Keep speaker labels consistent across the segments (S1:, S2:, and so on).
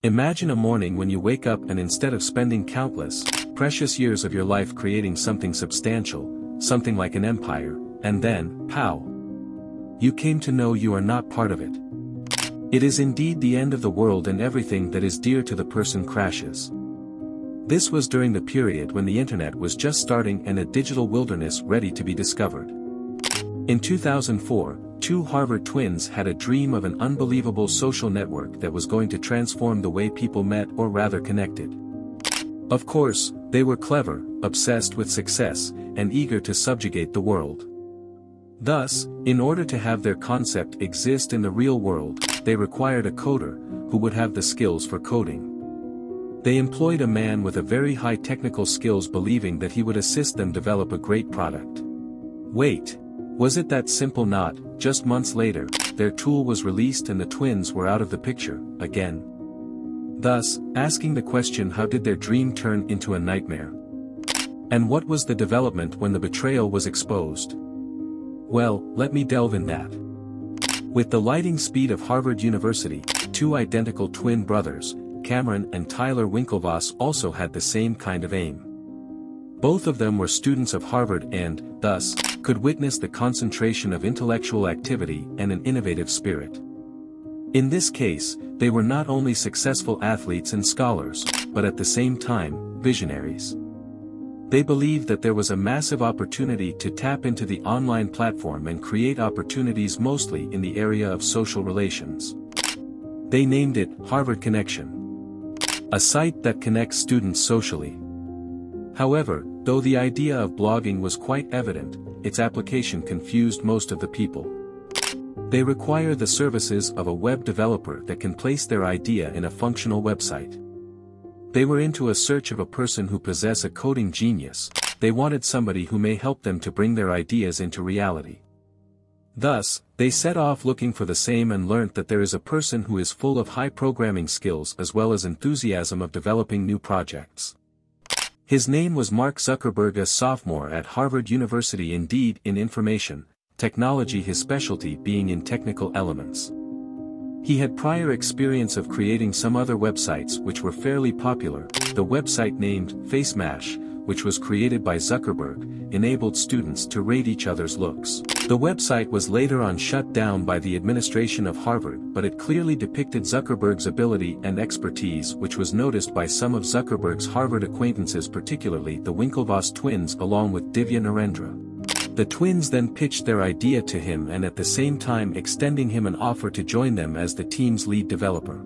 S1: Imagine a morning when you wake up and instead of spending countless, precious years of your life creating something substantial, something like an empire, and then, pow! You came to know you are not part of it. It is indeed the end of the world and everything that is dear to the person crashes. This was during the period when the internet was just starting and a digital wilderness ready to be discovered. In 2004, two Harvard twins had a dream of an unbelievable social network that was going to transform the way people met or rather connected. Of course, they were clever, obsessed with success, and eager to subjugate the world. Thus, in order to have their concept exist in the real world, they required a coder, who would have the skills for coding. They employed a man with a very high technical skills believing that he would assist them develop a great product. Wait. Was it that simple? Not. Just months later, their tool was released and the twins were out of the picture, again. Thus, asking the question, how did their dream turn into a nightmare? And what was the development when the betrayal was exposed? Well, let me delve in that. With the lightning speed of Harvard University, two identical twin brothers, Cameron and Tyler Winklevoss, also had the same kind of aim. Both of them were students of Harvard and, thus, could witness the concentration of intellectual activity and an innovative spirit. In this case, they were not only successful athletes and scholars, but at the same time, visionaries. They believed that there was a massive opportunity to tap into the online platform and create opportunities mostly in the area of social relations. They named it Harvard Connection, a site that connects students socially. However, though the idea of blogging was quite evident, its application confused most of the people. They require the services of a web developer that can place their idea in a functional website. They were into a search of a person who possessed a coding genius. They wanted somebody who may help them to bring their ideas into reality. Thus, they set off looking for the same and learnt that there is a person who is full of high programming skills as well as enthusiasm of developing new projects. His name was Mark Zuckerberg, a sophomore at Harvard University, indeed in information technology, his specialty being in technical elements. He had prior experience of creating some other websites which were fairly popular. The website named FaceMash, which was created by Zuckerberg, enabled students to rate each other's looks. The website was later on shut down by the administration of Harvard, but it clearly depicted Zuckerberg's ability and expertise, which was noticed by some of Zuckerberg's Harvard acquaintances, particularly the Winklevoss twins along with Divya Narendra. The twins then pitched their idea to him and at the same time extending him an offer to join them as the team's lead developer.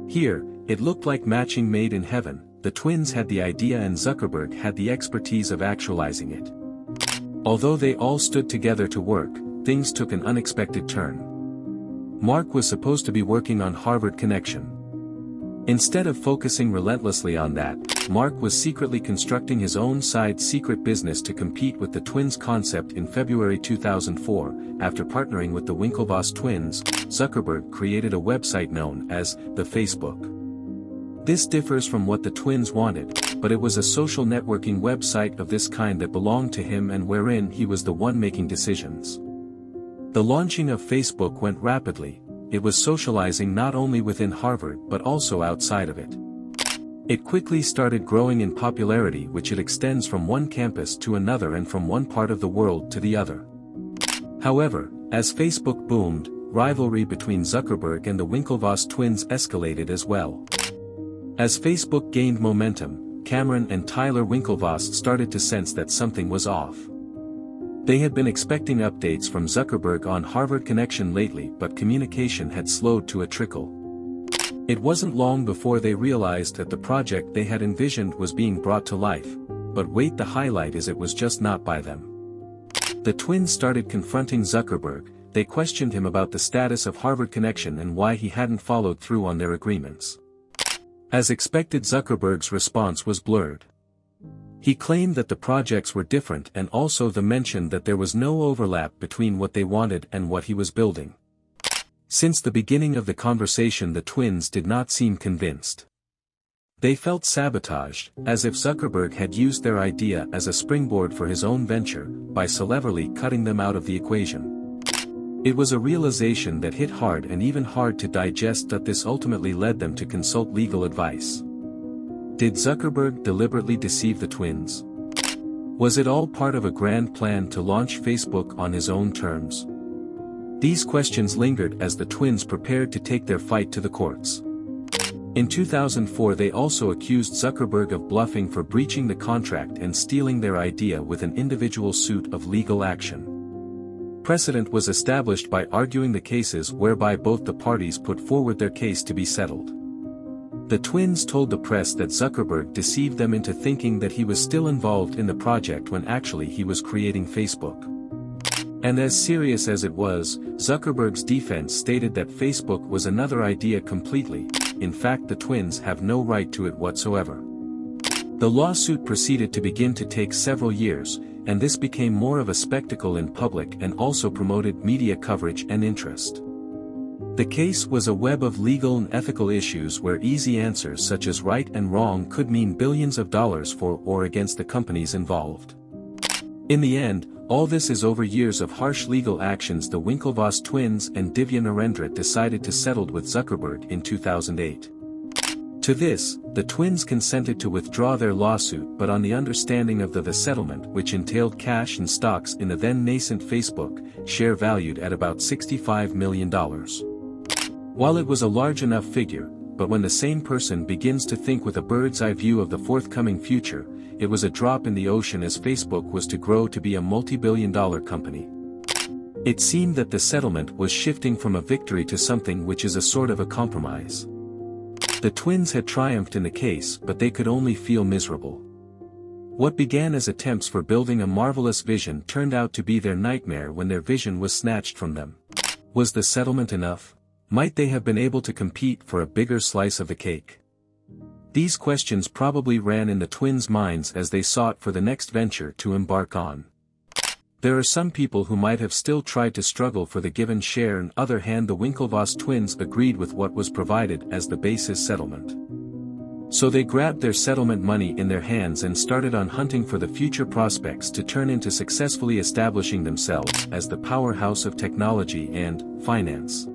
S1: Here, it looked like matching made in heaven. The twins had the idea and Zuckerberg had the expertise of actualizing it. Although they all stood together to work, things took an unexpected turn. Mark was supposed to be working on Harvard Connection. Instead of focusing relentlessly on that, Mark was secretly constructing his own side secret business to compete with the twins' concept. In February 2004, after partnering with the Winklevoss twins, Zuckerberg created a website known as the Facebook. This differs from what the twins wanted, but it was a social networking website of this kind that belonged to him and wherein he was the one making decisions. The launching of Facebook went rapidly. It was socializing not only within Harvard but also outside of it. It quickly started growing in popularity, which it extends from one campus to another and from one part of the world to the other. However, as Facebook boomed, rivalry between Zuckerberg and the Winklevoss twins escalated as well. As Facebook gained momentum, Cameron and Tyler Winklevoss started to sense that something was off. They had been expecting updates from Zuckerberg on Harvard Connection lately, but communication had slowed to a trickle. It wasn't long before they realized that the project they had envisioned was being brought to life, but wait, the highlight is it was just not by them. The twins started confronting Zuckerberg. They questioned him about the status of Harvard Connection and why he hadn't followed through on their agreements. As expected, Zuckerberg's response was blurred. He claimed that the projects were different and also mentioned that there was no overlap between what they wanted and what he was building. Since the beginning of the conversation, the twins did not seem convinced. They felt sabotaged, as if Zuckerberg had used their idea as a springboard for his own venture, by cleverly cutting them out of the equation. It was a realization that hit hard and even hard to digest, that this ultimately led them to consult legal advice. Did Zuckerberg deliberately deceive the twins? Was it all part of a grand plan to launch Facebook on his own terms? These questions lingered as the twins prepared to take their fight to the courts. In 2004 they also accused Zuckerberg of bluffing for breaching the contract and stealing their idea with an individual suit of legal action. Precedent was established by arguing the cases whereby both the parties put forward their case to be settled. The twins told the press that Zuckerberg deceived them into thinking that he was still involved in the project when actually he was creating Facebook. And as serious as it was, Zuckerberg's defense stated that Facebook was another idea completely. In fact, the twins have no right to it whatsoever. The lawsuit proceeded to begin to take several years, and this became more of a spectacle in public and also promoted media coverage and interest. The case was a web of legal and ethical issues where easy answers such as right and wrong could mean billions of dollars for or against the companies involved. In the end, all this is over years of harsh legal actions. The Winklevoss twins and Divya Narendra decided to settle with Zuckerberg in 2008. To this, the twins consented to withdraw their lawsuit, but on the understanding of the settlement, which entailed cash and stocks in the then nascent Facebook, share valued at about $65 million. While it was a large enough figure, but when the same person begins to think with a bird's eye view of the forthcoming future, it was a drop in the ocean as Facebook was to grow to be a multi-billion-dollar company. It seemed that the settlement was shifting from a victory to something which is a sort of a compromise. The twins had triumphed in the case, but they could only feel miserable. What began as attempts for building a marvelous vision turned out to be their nightmare when their vision was snatched from them. Was the settlement enough? Might they have been able to compete for a bigger slice of the cake? These questions probably ran in the twins' minds as they sought for the next venture to embark on. There are some people who might have still tried to struggle for the given share. On the other hand, the Winklevoss twins agreed with what was provided as the basis settlement. So they grabbed their settlement money in their hands and started on hunting for the future prospects to turn into successfully establishing themselves as the powerhouse of technology and finance.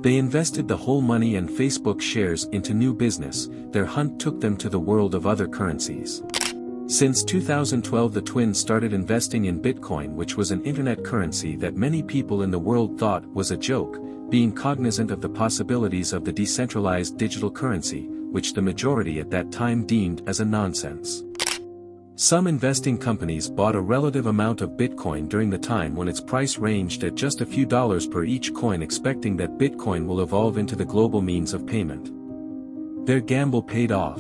S1: They invested the whole money and Facebook shares into new business. Their hunt took them to the world of other currencies. Since 2012 the twins started investing in Bitcoin, which was an internet currency that many people in the world thought was a joke, being cognizant of the possibilities of the decentralized digital currency, which the majority at that time deemed as a nonsense. Some investing companies bought a relative amount of Bitcoin during the time when its price ranged at just a few dollars per each coin, expecting that Bitcoin will evolve into the global means of payment. Their gamble paid off.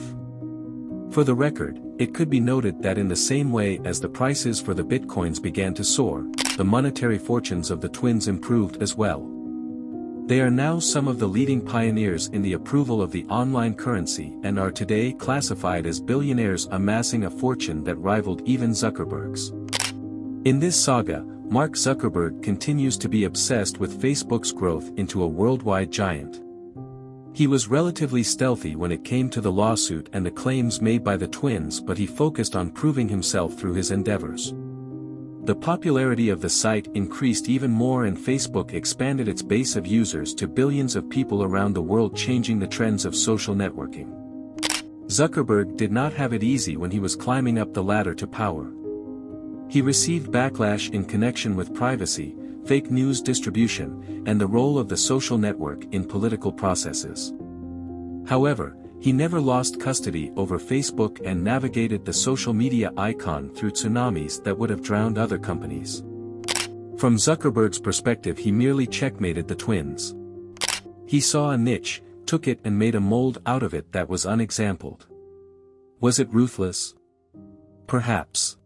S1: For the record, it could be noted that in the same way as the prices for the Bitcoins began to soar, the monetary fortunes of the twins improved as well. They are now some of the leading pioneers in the approval of the online currency and are today classified as billionaires, amassing a fortune that rivaled even Zuckerberg's. In this saga, Mark Zuckerberg continues to be obsessed with Facebook's growth into a worldwide giant. He was relatively stealthy when it came to the lawsuit and the claims made by the twins, but he focused on proving himself through his endeavors. The popularity of the site increased even more and Facebook expanded its base of users to billions of people around the world, changing the trends of social networking. Zuckerberg did not have it easy when he was climbing up the ladder to power. He received backlash in connection with privacy, fake news distribution, and the role of the social network in political processes. However, he never lost custody over Facebook and navigated the social media icon through tsunamis that would have drowned other companies. From Zuckerberg's perspective, he merely checkmated the twins. He saw a niche, took it and made a mold out of it that was unexampled. Was it ruthless? Perhaps.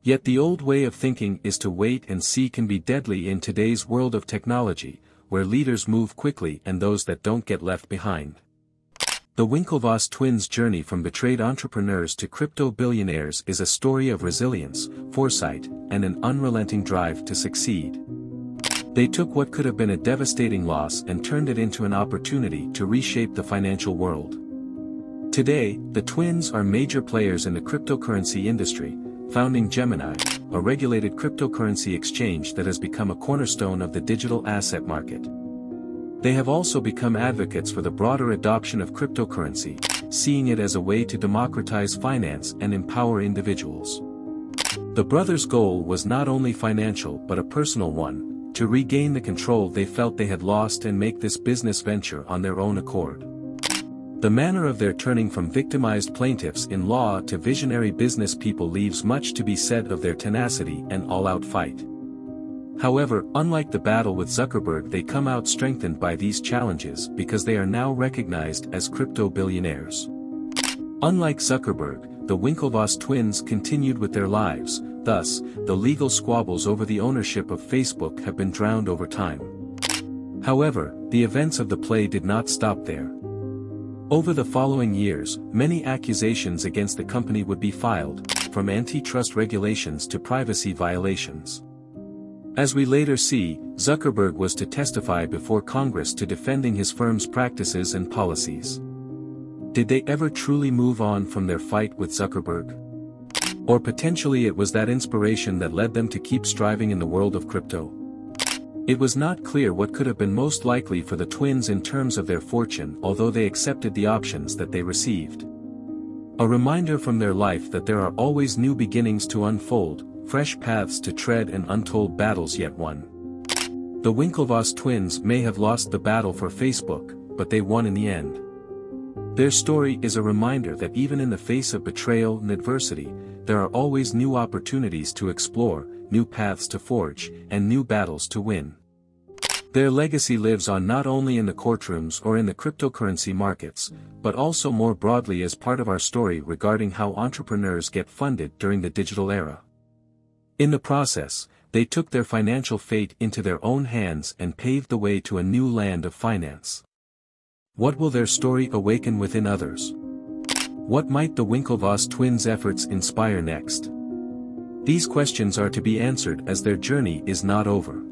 S1: Yet the old way of thinking is to wait and see can be deadly in today's world of technology, where leaders move quickly and those that don't get left behind. The Winklevoss twins' journey from betrayed entrepreneurs to crypto billionaires is a story of resilience, foresight, and an unrelenting drive to succeed. They took what could have been a devastating loss and turned it into an opportunity to reshape the financial world. Today, the twins are major players in the cryptocurrency industry, founding Gemini, a regulated cryptocurrency exchange that has become a cornerstone of the digital asset market. They have also become advocates for the broader adoption of cryptocurrency, seeing it as a way to democratize finance and empower individuals. The brothers' goal was not only financial but a personal one, to regain the control they felt they had lost and make this business venture on their own accord. The manner of their turning from victimized plaintiffs in law to visionary business people leaves much to be said of their tenacity and all-out fight. However, unlike the battle with Zuckerberg, they come out strengthened by these challenges because they are now recognized as crypto billionaires. Unlike Zuckerberg, the Winklevoss twins continued with their lives, thus, the legal squabbles over the ownership of Facebook have been drowned over time. However, the events of the play did not stop there. Over the following years, many accusations against the company would be filed, from antitrust regulations to privacy violations. As we later see, Zuckerberg was to testify before Congress to defending his firm's practices and policies. Did they ever truly move on from their fight with Zuckerberg? Or potentially it was that inspiration that led them to keep striving in the world of crypto? It was not clear what could have been most likely for the twins in terms of their fortune, although they accepted the options that they received. A reminder from their life that there are always new beginnings to unfold, fresh paths to tread and untold battles yet won. The Winklevoss twins may have lost the battle for Facebook, but they won in the end. Their story is a reminder that even in the face of betrayal and adversity, there are always new opportunities to explore, new paths to forge, and new battles to win. Their legacy lives on not only in the courtrooms or in the cryptocurrency markets, but also more broadly as part of our story regarding how entrepreneurs get funded during the digital era. In the process, they took their financial fate into their own hands and paved the way to a new land of finance. What will their story awaken within others? What might the Winklevoss twins' efforts inspire next? These questions are to be answered as their journey is not over.